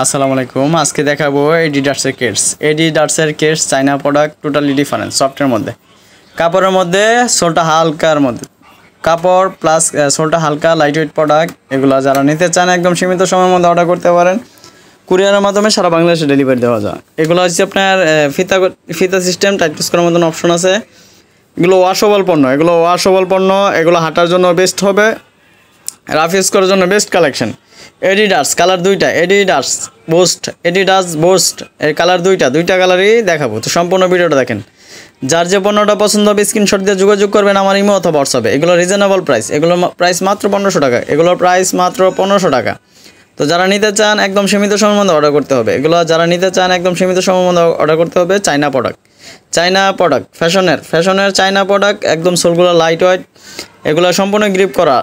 আসসালামু আলাইকুম। আজকে দেখাবো এডিডাসের কেটস। এডিডাসের কেটস চাইনা প্রোডাক্ট, টোটালি ডিফারেন্ট। সফটের মধ্যে, কাপড়ের মধ্যে সোলটা হালকার মধ্যে, কাপড় প্লাস সোলটা হালকা, লাইট ওয়েট প্রোডাক্ট। এগুলো যারা নিতে চান একদম সীমিত সময়ের মধ্যে অর্ডার করতে পারেন। কুরিয়ারের মাধ্যমে সারা বাংলাদেশে ডেলিভারি দেওয়া যায়। এগুলো হচ্ছে আপনার ফিতা সিস্টেম, টাইট টুস করার মতন অপশন আছে। এগুলো ওয়াশেবল পণ্য, এগুলো হাঁটার জন্য বেস্ট হবে, রাফ ইউজ করার জন্য বেস্ট কালেকশন। এডিডাস কালার দুইটা, এডিডাস বোস্ট এর কালার দুইটা কালারই দেখাবো। তো সম্পূর্ণ ভিডিওটা দেখেন। যার যে পণ্যটা পছন্দ হবে স্ক্রিনশট দিয়ে যোগাযোগ করবেন আমার ইমো অথবা হোয়াটসঅ্যাপে। এগুলো রিজনেবল প্রাইস, এগুলোর প্রাইস মাত্র 1500 টাকা। এগুলোর প্রাইস মাত্র 1500 টাকা। তো যারা নিতে চান একদম সীমিত সময়ের মধ্যে অর্ডার করতে হবে। অর্ডার করতে হবে চাইনা প্রোডাক্ট ফ্যাশনের চাইনা প্রোডাক্ট, একদম সোলগুলো লাইট ওয়েট। এগুলো সম্পূর্ণ গ্রিপ করা,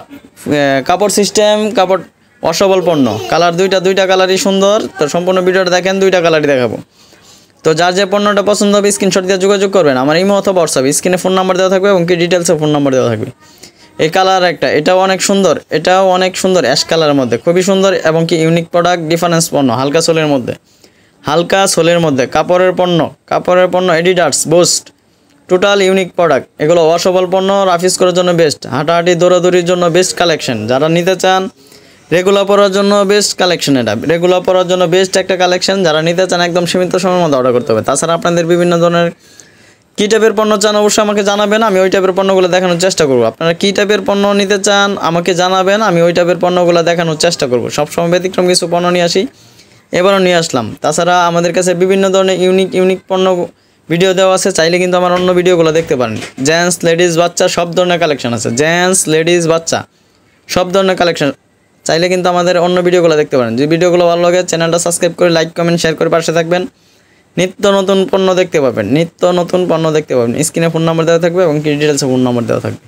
কাপড় সিস্টেম, কাপড় ওয়াশেবল পণ্য। কালার দুইটা কালারই সুন্দর। তো সম্পূর্ণ ভিডিওটা দেখেন, দুইটা কালারই দেখাবো। তো যার যে পণ্যটা পছন্দ হবে স্ক্রিনশট দিয়ে যোগাযোগ করবেন আমার ইমো অথবা হোয়াটসঅ্যাপে। স্ক্রিনে ফোন নাম্বার দেওয়া থাকবে এবং কি ডিটেলসে ফোন নাম্বার দেওয়া থাকবে। এই কালার একটা, এটাও অনেক সুন্দর অ্যাশ কালারের মধ্যে, খুবই সুন্দর এবং কি ইউনিক প্রোডাক্ট, ডিফারেন্স পণ্য, হালকা সোলের মধ্যে কাপড়ের পণ্য Adidas Boost, total unique product. এগুলো ওয়াশেবল পণ্য, রাফ ইউজ করার জন্য বেস্ট, হাঁটাহাঁটি দৌড়াদৌড়ির জন্য বেস্ট কালেকশন। যারা নিতে চান রেগুলার পরার জন্য বেস্ট কালেকশন, একটা কালেকশন। যারা নিতে চান একদম সীমিত সময়ের মধ্যে অর্ডার করতে হবে। তাছাড়া আপনাদের বিভিন্ন ধরনের কী টাইপের পণ্য চান অবশ্যই আমাকে জানাবেন, আমি ওই টাইপের পণ্যগুলো দেখানোর চেষ্টা করব। আপনারা কী টাইপের পণ্য নিতে চান আমাকে জানাবেন, আমি ওই টাইপের পণ্যগুলো দেখানোর চেষ্টা করব। সবসময় ব্যতিক্রম কিছু পণ্য নিয়ে আসি, এবারও নিয়ে আসলাম। তাছাড়া আমাদের কাছে বিভিন্ন ধরনের ইউনিক পণ্য ভিডিও দেওয়া আছে, চাইলে কিন্তু আমার অন্য ভিডিওগুলো দেখতে পারেন। জেন্টস, লেডিস, বাচ্চা সব ধরনের কালেকশন আছে। চাইলে কিন্তু আমাদের অন্য ভিডিওগুলো দেখতে পারেন। যে ভিডিওগুলো ভালো লাগে চ্যানেলটা সাবস্ক্রাইব করে লাইক কমেন্ট শেয়ার করে পাশে থাকবেন। নিত্য নতুন পণ্য দেখতে পাবেন। স্ক্রিনে ফোন নাম্বার দেওয়া থাকবে এবং কি ডিটেলসে ফোন নাম্বার দেওয়া থাকবে।